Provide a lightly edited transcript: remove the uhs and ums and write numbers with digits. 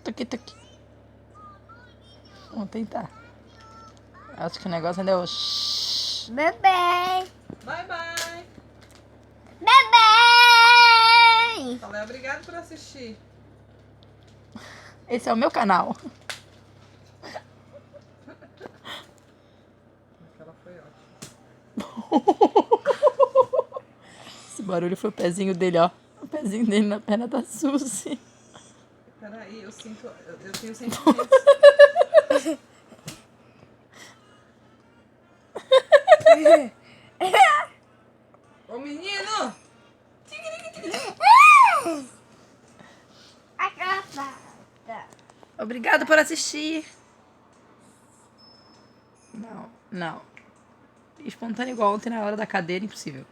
Toque, toque. Vamos tentar. Acho que o negócio ainda é o... Bebê! Bye, bye. Bebê! Falei obrigado por assistir. Esse é o meu canal. Aquela foi ótima. Esse barulho foi o pezinho dele, ó. O pezinho dele na perna da Suzy. Peraí, eu sinto... Eu tenho sentimentos. Ô, menino! Obrigado por assistir. Não, não. Espontâneo igual ontem na hora da cadeira, impossível.